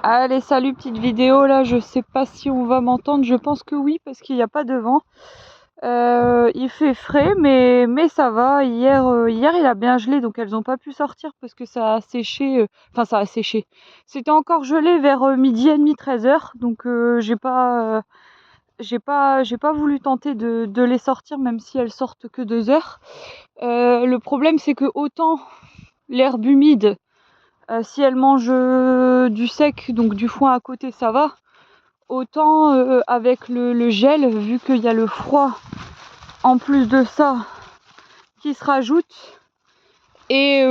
Allez, salut, petite vidéo là, je sais pas si on va m'entendre, je pense que oui parce qu'il n'y a pas de vent. Il fait frais mais ça va. Hier il a bien gelé donc elles ont pas pu sortir parce que ça a séché, enfin ça a séché. C'était encore gelé vers midi et demi, 13h, donc j'ai pas voulu tenter de les sortir même si elles sortent que 2 heures. Le problème c'est que autant l'herbe humide, si elles mangent du sec, donc du foin à côté, ça va. Autant avec le gel, vu qu'il y a le froid en plus de ça qui se rajoute, et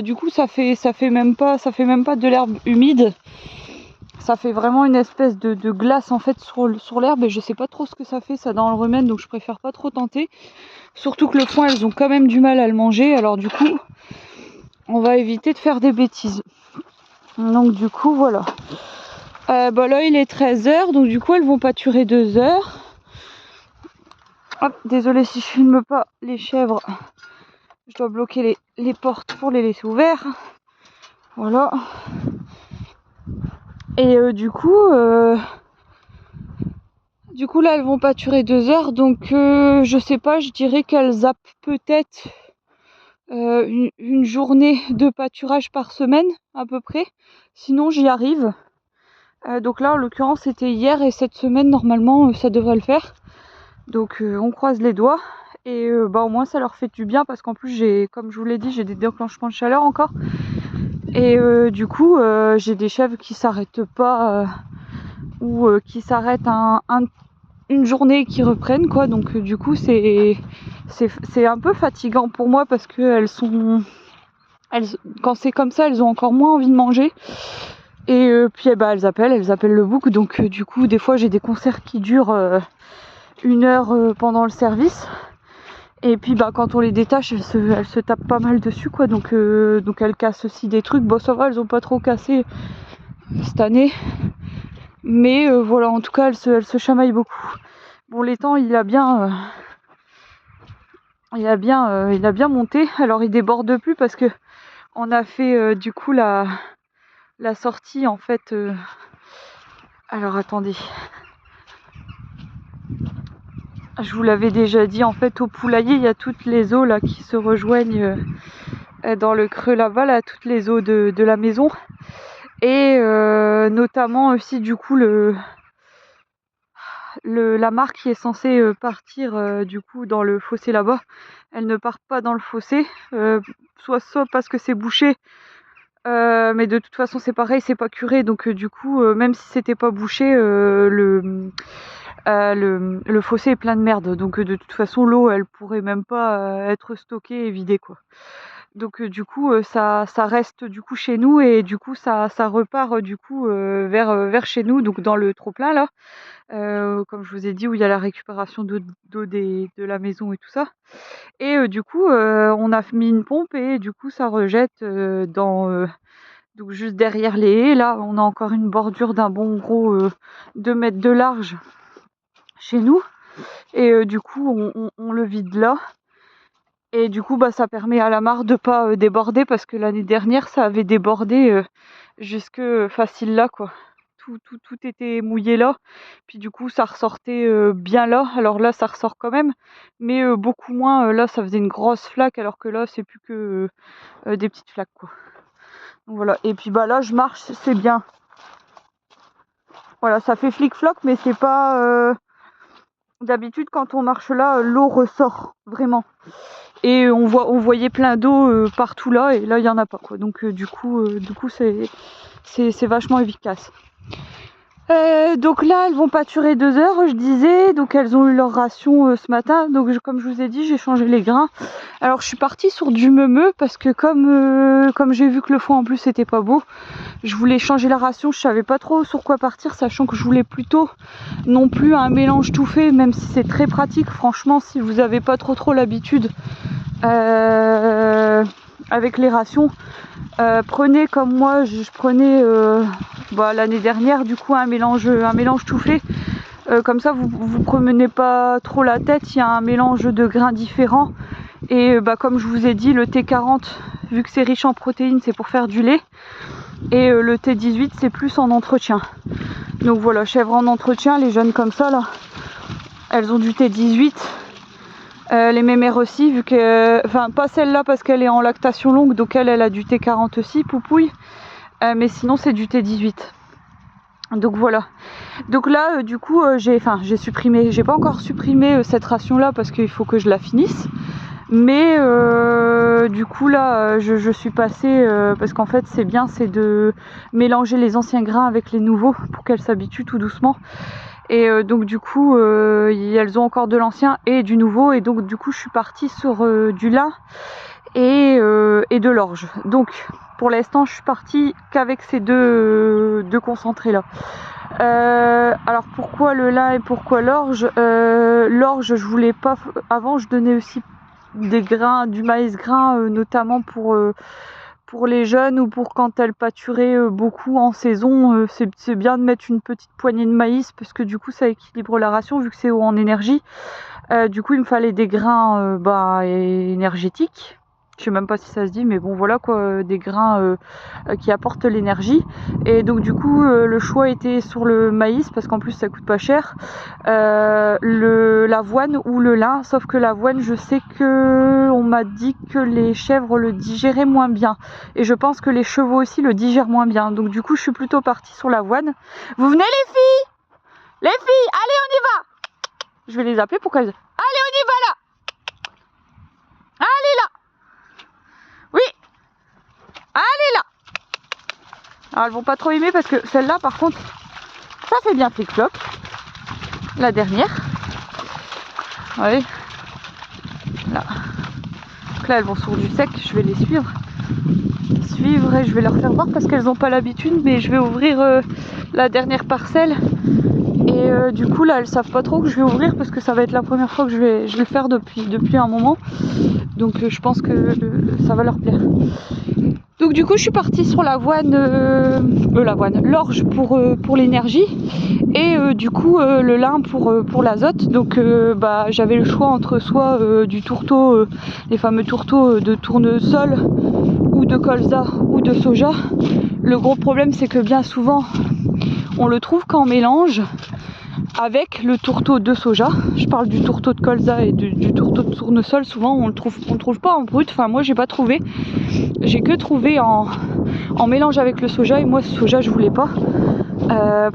du coup ça fait même pas de l'herbe humide, ça fait vraiment une espèce de glace en fait sur l'herbe, et je sais pas trop ce que ça fait ça dans le remède, donc je préfère pas trop tenter. Surtout que le foin, elles ont quand même du mal à le manger, alors du coup on va éviter de faire des bêtises. Donc du coup voilà. Là il est 13h, donc du coup elles vont pâturer 2 heures. Hop, désolée si je filme pas les chèvres, je dois bloquer les portes pour les laisser ouvertes. Voilà. Et du coup là elles vont pâturer 2 heures, donc je sais pas, je dirais qu'elles zappent peut-être une journée de pâturage par semaine à peu près, sinon j'y arrive. Donc là en l'occurrence c'était hier, et cette semaine normalement ça devrait le faire, donc on croise les doigts. Et au moins ça leur fait du bien, parce qu'en plus comme je vous l'ai dit, j'ai des déclenchements de chaleur encore, et du coup j'ai des chèvres qui s'arrêtent pas, ou qui s'arrêtent une journée et qui reprennent quoi, donc du coup c'est un peu fatigant pour moi, parce que quand c'est comme ça elles ont encore moins envie de manger. Et puis elles appellent le bouc, donc du coup des fois j'ai des concerts qui durent 1 heure pendant le service, et puis quand on les détache elles se tapent pas mal dessus quoi, donc elles cassent aussi des trucs. Bon ça va, elles ont pas trop cassé cette année, mais voilà, en tout cas elles se chamaillent beaucoup. Bon, l'étang il a bien monté, alors il déborde plus parce que on a fait du coup la sortie en fait. Alors attendez, je vous l'avais déjà dit, en fait au poulailler il y a toutes les eaux là qui se rejoignent dans le creux là-bas, là, toutes les eaux de la maison, et notamment aussi du coup la mare qui est censée partir du coup dans le fossé là-bas, elle ne part pas dans le fossé, soit parce que c'est bouché, mais de toute façon c'est pareil, c'est pas curé, donc du coup même si c'était pas bouché, le fossé est plein de merde, donc de toute façon l'eau elle pourrait même pas être stockée et vidée quoi. Donc du coup ça reste du coup chez nous, et du coup ça repart du coup vers chez nous, donc dans le trop plein là, comme je vous ai dit, où il y a la récupération d'eau de la maison et tout ça. Et du coup on a mis une pompe, et du coup ça rejette donc juste derrière les haies. Là on a encore une bordure d'un bon gros 2 mètres de large chez nous, et du coup on le vide là, et du coup ça permet à la mare de pas déborder, parce que l'année dernière ça avait débordé jusque facile là quoi. Tout était mouillé là, puis du coup ça ressortait bien là. Alors là ça ressort quand même, mais beaucoup moins. Là ça faisait une grosse flaque, alors que là c'est plus que des petites flaques quoi. Donc voilà, et puis là je marche, c'est bien. Voilà, ça fait flic-floc, mais c'est pas d'habitude quand on marche là, l'eau ressort vraiment. Et on voyait plein d'eau partout là, et là il y en a pas quoi. Donc du coup c'est vachement efficace. Donc là elles vont pâturer 2 heures, je disais, donc elles ont eu leur ration ce matin, donc comme je vous ai dit j'ai changé les grains. Alors je suis partie sur du meumeux, parce que comme j'ai vu que le foin en plus c'était pas beau, je voulais changer la ration, je savais pas trop sur quoi partir, sachant que je voulais plutôt non plus un mélange tout fait, même si c'est très pratique franchement si vous avez pas trop l'habitude avec les rations. Prenez comme moi, je prenais l'année dernière du coup un mélange tout fait. Comme ça vous prenez pas trop la tête, il y a un mélange de grains différents. Et comme je vous ai dit, le T40, vu que c'est riche en protéines, c'est pour faire du lait. Et le T18 c'est plus en entretien. Donc voilà, chèvres en entretien, les jeunes comme ça là, elles ont du T18. Les mémères aussi, vu que, enfin pas celle-là parce qu'elle est en lactation longue, donc elle a du T40 aussi, poupouille. Mais sinon c'est du T18. Donc voilà. Donc là du coup j'ai supprimé, j'ai pas encore supprimé cette ration là parce qu'il faut que je la finisse. Mais du coup là je suis passée parce qu'en fait c'est bien, c'est de mélanger les anciens grains avec les nouveaux pour qu'elles s'habituent tout doucement. Et donc du coup elles ont encore de l'ancien et du nouveau, et donc du coup je suis partie sur du lin et de l'orge. Donc pour l'instant je suis partie qu'avec ces deux concentrés là. Alors pourquoi le lin et pourquoi l'orge? L'orge je voulais pas, avant je donnais aussi des grains, du maïs grain notamment pour les jeunes ou pour quand elles pâturaient beaucoup en saison. C'est bien de mettre une petite poignée de maïs parce que du coup ça équilibre la ration vu que c'est haut en énergie. Du coup il me fallait des grains énergétiques. Je sais même pas si ça se dit, mais bon voilà quoi, des grains qui apportent l'énergie. Et donc du coup le choix était sur le maïs parce qu'en plus ça coûte pas cher, l'avoine ou le lin. Sauf que l'avoine, je sais que on m'a dit que les chèvres le digéraient moins bien, et je pense que les chevaux aussi le digèrent moins bien. Donc du coup je suis plutôt partie sur l'avoine. Vous venez les filles? Les filles, allez on y va! Je vais les appeler pour qu'elles... Allez on y va là! Allez là! Oui! Allez là! Alors elles vont pas trop aimer parce que celle-là par contre, ça fait bien flic-floc. La dernière. Oui. Là. Donc là elles vont sur du sec, je vais les suivre. Et je vais leur faire voir parce qu'elles n'ont pas l'habitude, mais je vais ouvrir la dernière parcelle. Et du coup là elles savent pas trop que je vais ouvrir parce que ça va être la première fois que je vais le faire depuis un moment. Donc je pense que ça va leur plaire. Donc du coup je suis partie sur l'orge pour l'énergie, et du coup le lin pour l'azote. Donc j'avais le choix entre soit du tourteau, les fameux tourteaux de tournesol, ou de colza ou de soja. Le gros problème c'est que bien souvent on le trouve qu'en mélange avec le tourteau de soja. Je parle du tourteau de colza et du tourteau de tournesol. Souvent on le trouve pas en brut. Enfin moi j'ai pas trouvé. J'ai que trouvé en mélange avec le soja, et moi ce soja je voulais pas.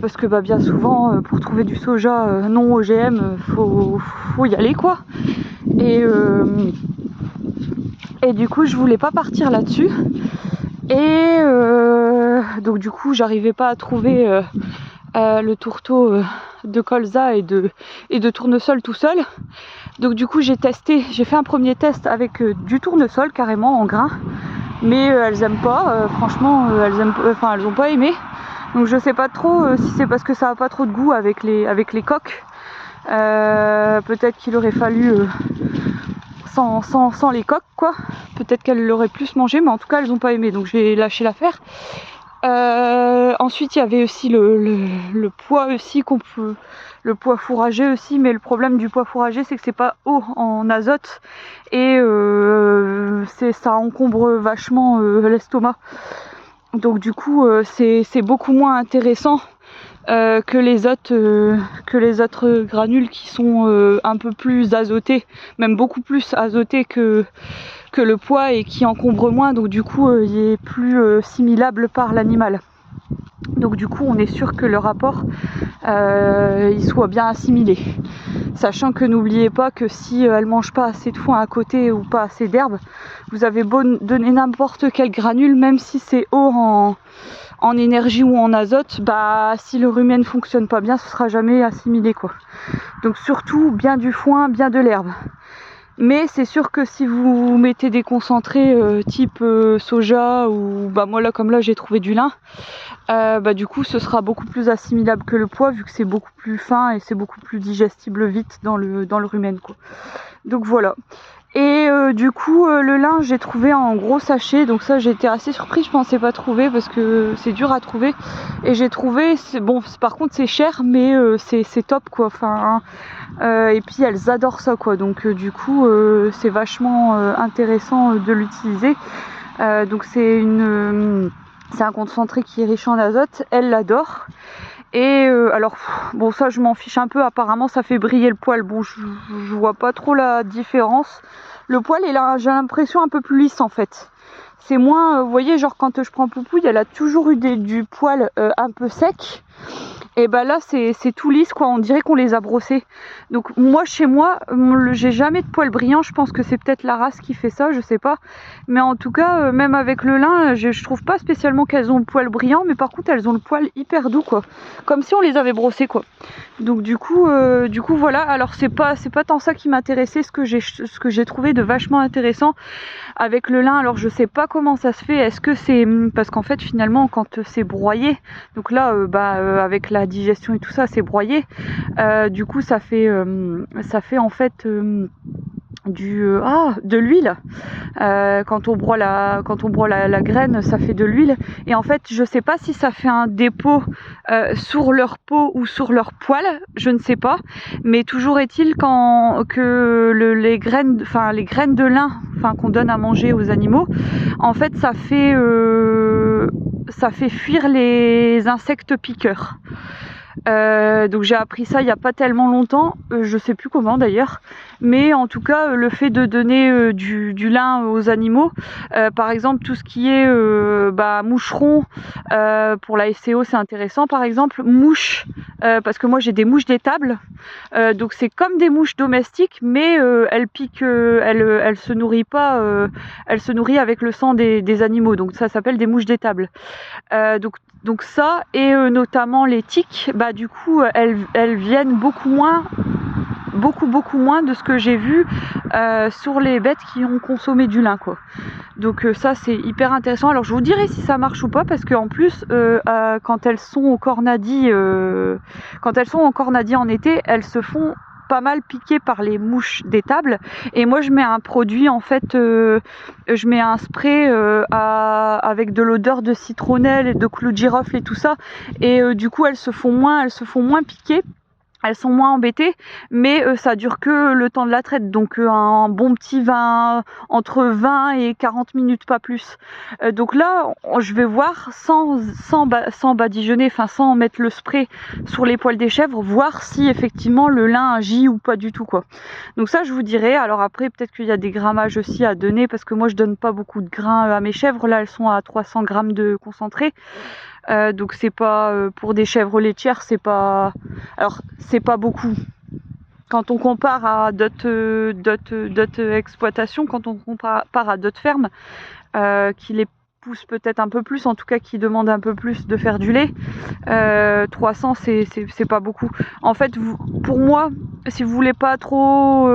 Parce que bien souvent pour trouver du soja non OGM faut y aller quoi. Et du coup je voulais pas partir là-dessus. Et donc du coup j'arrivais pas à trouver le tourteau de colza et de tournesol tout seul. Donc du coup j'ai fait un premier test avec du tournesol carrément en grain, mais elles aiment pas, franchement elles ont pas aimé. Donc je sais pas trop si c'est parce que ça a pas trop de goût avec les coques. Peut-être qu'il aurait fallu sans les coques quoi. Peut-être qu'elles l'auraient plus mangé, mais en tout cas elles ont pas aimé, donc j'ai lâché l'affaire. Ensuite il y avait aussi le pois aussi le pois fourragé aussi, mais le problème du pois fourragé c'est que c'est pas haut en azote, et ça encombre vachement l'estomac. Donc du coup c'est beaucoup moins intéressant que les autres granules qui sont un peu plus azotés, même beaucoup plus azotés que le pois, et qui encombre moins, donc du coup il est plus similable par l'animal. Donc du coup on est sûr que le rapport il soit bien assimilé, sachant que n'oubliez pas que si elle mange pas assez de foin à côté ou pas assez d'herbe, vous avez beau donner n'importe quel granule, même si c'est haut en énergie ou en azote, si le rumen ne fonctionne pas bien, ce sera jamais assimilé quoi. Donc surtout bien du foin, bien de l'herbe. Mais c'est sûr que si vous mettez des concentrés type soja, ou moi là comme là j'ai trouvé du lin, du coup ce sera beaucoup plus assimilable que le pois, vu que c'est beaucoup plus fin et c'est beaucoup plus digestible vite dans le rumen quoi. Donc voilà. Et du coup le lin j'ai trouvé en gros sachet, donc ça j'ai été assez surprise, je pensais pas trouver parce que c'est dur à trouver, et j'ai trouvé, par contre c'est cher, mais c'est top quoi, et puis elles adorent ça quoi, donc du coup c'est vachement intéressant de l'utiliser. Donc c'est C'est un concentré qui est riche en azote, elle l'adore. Et alors, bon ça je m'en fiche un peu, apparemment ça fait briller le poil. Bon, je vois pas trop la différence. Le poil est là, j'ai l'impression un peu plus lisse en fait. C'est moins, vous voyez, genre quand je prends Poupouille, elle a toujours eu du poil un peu sec. Et bah là c'est tout lisse quoi, on dirait qu'on les a brossés. Donc moi chez moi, j'ai jamais de poils brillants, je pense que c'est peut-être la race qui fait ça, je sais pas. Mais en tout cas, même avec le lin, je trouve pas spécialement qu'elles ont le poil brillant, mais par contre elles ont le poil hyper doux quoi. Comme si on les avait brossés quoi. Donc du coup voilà, alors c'est pas tant ça qui m'intéressait, ce que j'ai trouvé de vachement intéressant avec le lin. Alors je sais pas comment ça se fait, est-ce que c'est parce qu'en fait finalement quand c'est broyé, donc là avec la digestion et tout ça c'est broyé, du coup ça fait en fait de l'huile. Quand on broie la graine, ça fait de l'huile. Et en fait, je sais pas si ça fait un dépôt sur leur peau ou sur leur poil, je ne sais pas. Mais toujours est-il que les graines de lin, qu'on donne à manger aux animaux, en fait, ça fait fuir les insectes piqueurs. Donc j'ai appris ça il n'y a pas tellement longtemps, je sais plus comment d'ailleurs, mais en tout cas le fait de donner du lin aux animaux, par exemple tout ce qui est moucheron, pour la SCO c'est intéressant, par exemple mouches, parce que moi j'ai des mouches d'étable, donc c'est comme des mouches domestiques, mais elles piquent, elles se nourrissent pas, elles se nourrissent avec le sang des animaux, donc ça s'appelle des mouches d'étable. Donc ça, et notamment les tiques, du coup elles viennent beaucoup moins de ce que j'ai vu sur les bêtes qui ont consommé du lin quoi. Donc ça c'est hyper intéressant. Alors je vous dirai si ça marche ou pas, parce qu'en plus quand elles sont au cornadis en été, elles se font pas mal piqué par les mouches d'étable, et moi je mets un produit en fait, je mets un spray avec de l'odeur de citronnelle et de clou de girofle et tout ça, et du coup elles se font moins piquer. Elles sont moins embêtées, mais ça dure que le temps de la traite, donc un bon petit 20, entre 20 et 40 minutes, pas plus. Donc là, je vais voir sans badigeonner, sans mettre le spray sur les poils des chèvres, voir si effectivement le lin agit ou pas du tout quoi. Donc ça, je vous dirai. Alors après, peut-être qu'il y a des grammages aussi à donner, parce que moi je donne pas beaucoup de grains à mes chèvres. Là, elles sont à 300 grammes de concentré. Donc c'est pas pour des chèvres laitières, c'est pas beaucoup quand on compare à d'autres exploitations, quand on compare à d'autres fermes qui les poussent peut-être un peu plus, en tout cas qui demandent un peu plus de faire du lait. 300 c'est pas beaucoup. En fait, pour moi, si vous voulez pas trop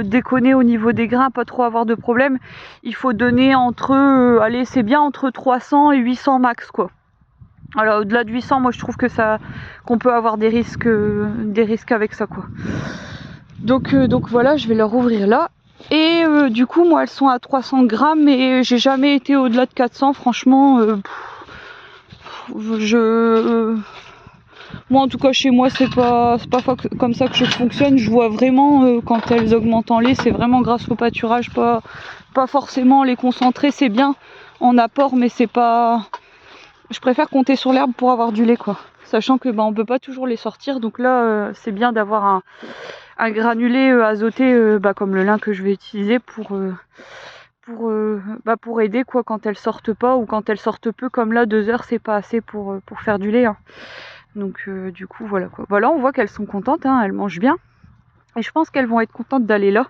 déconner au niveau des grains, pas trop avoir de problème, il faut donner entre c'est bien entre 300 et 800 max quoi. Alors au-delà de 800, moi je trouve qu'on peut avoir des risques avec ça quoi. Donc voilà, je vais leur ouvrir là. Et du coup moi elles sont à 300 grammes, et j'ai jamais été au-delà de 400 franchement. Moi en tout cas chez moi c'est pas comme ça que je fonctionne. Je vois vraiment quand elles augmentent en lait, c'est vraiment grâce au pâturage, pas forcément les concentrés, c'est bien en apport, mais c'est pas... Je préfère compter sur l'herbe pour avoir du lait quoi. Sachant que on peut pas toujours les sortir, donc là c'est bien d'avoir un granulé azoté comme le lin que je vais utiliser pour aider quoi quand elles sortent pas, ou quand elles sortent peu, comme là 2 heures c'est pas assez pour faire du lait hein. Donc du coup voilà quoi. Voilà, on voit qu'elles sont contentes hein, elles mangent bien. Et je pense qu'elles vont être contentes d'aller là,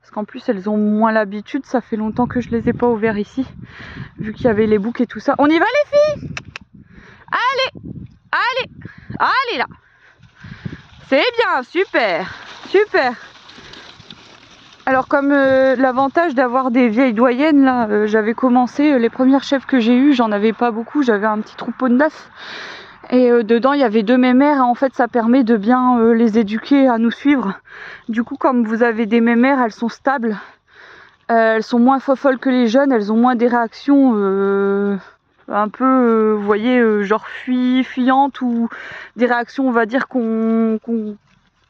parce qu'en plus elles ont moins l'habitude, ça fait longtemps que je les ai pas ouverts ici, vu qu'il y avait les boucs et tout ça. On y va les filles? Allez là. C'est bien, super. Alors comme l'avantage d'avoir des vieilles doyennes là, j'avais commencé, les premières chèvres que j'ai eues, j'en avais pas beaucoup, j'avais un petit troupeau de 9. Et dedans il y avait 2 mémères, et en fait ça permet de bien les éduquer à nous suivre. Du coup comme vous avez des mémères, elles sont stables, elles sont moins folles que les jeunes, elles ont moins des réactions un peu vous voyez genre fuyantes, ou des réactions on va dire qu'on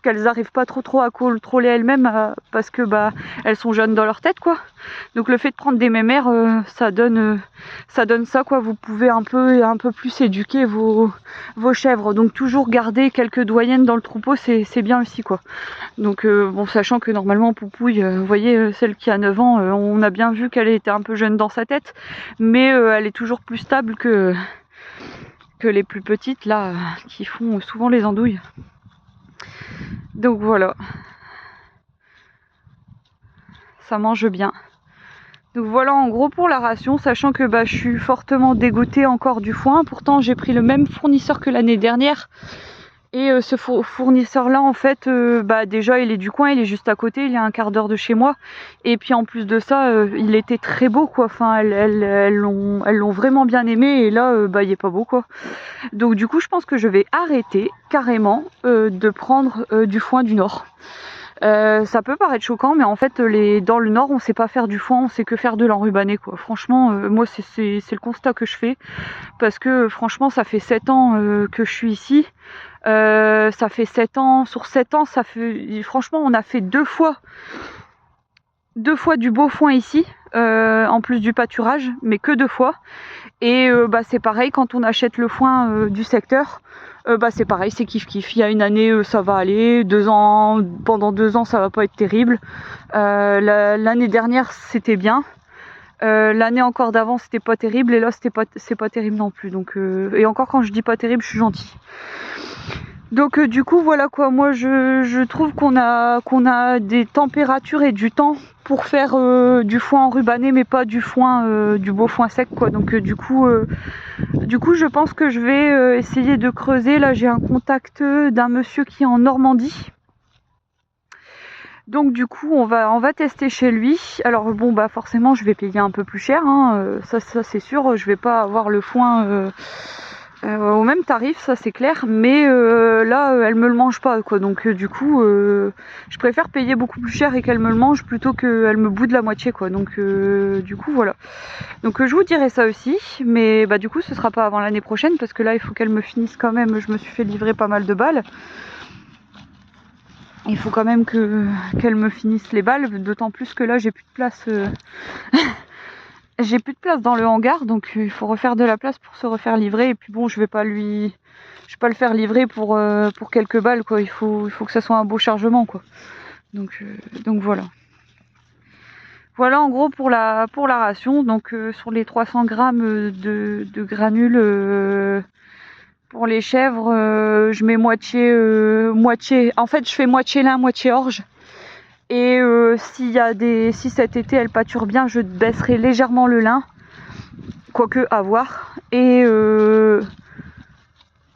qu'elles arrivent pas trop à contrôler elles-mêmes parce que bah elles sont jeunes dans leur tête quoi. Donc le fait de prendre des mémères, ça donne ça quoi. Vous pouvez un peu plus éduquer vos chèvres. Donc toujours garder quelques doyennes dans le troupeau, c'est bien aussi quoi. Donc bon, sachant que normalement Poupouille, vous voyez celle qui a 9 ans, on a bien vu qu'elle était un peu jeune dans sa tête, mais elle est toujours plus stable que les plus petites là qui font souvent les andouilles. Donc voilà, ça mange bien. Donc voilà en gros pour la ration, sachant que bah, je suis fortement dégoûtée encore du foin. Pourtant j'ai pris le même fournisseur que l'année dernière. Et ce fournisseur là en fait, bah, déjà il est du coin, il est juste à côté, il est à un quart d'heure de chez moi. Et puis en plus de ça, il était très beau quoi. Enfin elles l'ont vraiment bien aimé et là bah, il est pas beau quoi. Donc du coup je pense que je vais arrêter carrément de prendre du foin du Nord. Ça peut paraître choquant, mais en fait dans le Nord on sait pas faire du foin, on sait que faire de l'enrubané quoi. Franchement moi c'est le constat que je fais, parce que franchement ça fait 7 ans que je suis ici. Ça fait 7 ans, sur 7 ans ça fait, franchement on a fait deux fois du beau foin ici, en plus du pâturage, mais que 2 fois. Et bah c'est pareil quand on achète le foin du secteur. Bah c'est pareil, c'est kiff kiff. Il y a une année ça va aller, 2 ans, pendant 2 ans ça va pas être terrible. L'année dernière c'était bien. L'année encore d'avant c'était pas terrible, et là c'est pas terrible non plus. Donc et encore quand je dis pas terrible, je suis gentille. Donc du coup voilà quoi, moi je trouve qu'on a des températures et du temps pour faire du foin enrubané, mais pas du foin du beau foin sec quoi. Donc du coup je pense que je vais essayer de creuser. Là j'ai un contact d'un monsieur qui est en Normandie. Donc du coup on va tester chez lui. Alors bon bah forcément je vais payer un peu plus cher, hein, ça c'est sûr, je vais pas avoir le foin au même tarif, ça c'est clair, mais là elle me le mange pas quoi. Donc du coup je préfère payer beaucoup plus cher et qu'elle me le mange plutôt qu'elle me boude la moitié quoi. Donc du coup voilà. Donc je vous dirai ça aussi, mais bah du coup ce sera pas avant l'année prochaine, parce que là il faut qu'elle me finisse quand même. Je me suis fait livrer pas mal de balles. Il faut quand même qu'elle me finisse les balles, d'autant plus que là j'ai plus de place. J'ai plus de place dans le hangar, donc il faut refaire de la place pour se refaire livrer. Et puis bon, je vais pas le faire livrer pour quelques balles quoi. Il faut que ça soit un beau chargement quoi. Donc voilà. Voilà en gros pour la ration. Donc sur les 300 grammes de granules pour les chèvres, je mets moitié. En fait, je fais moitié lin, moitié orge. Et si cet été elle pâture bien, je baisserai légèrement le lin, quoique à voir. Et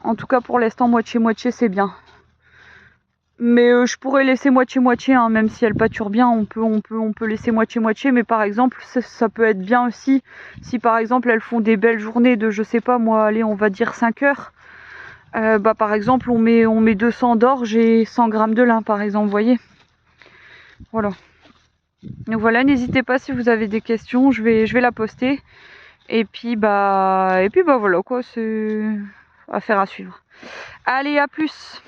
en tout cas pour l'instant moitié c'est bien. Mais je pourrais laisser moitié hein, même si elle pâture bien, on peut laisser moitié. Mais par exemple ça peut être bien aussi si par exemple elles font des belles journées de, je sais pas moi, allez on va dire 5 heures. Bah par exemple on met 200 d'orge et 100 grammes de lin par exemple, vous voyez. Voilà. Donc voilà, n'hésitez pas si vous avez des questions, je vais la poster. Et puis bah voilà quoi, c'est affaire à suivre. Allez, à plus.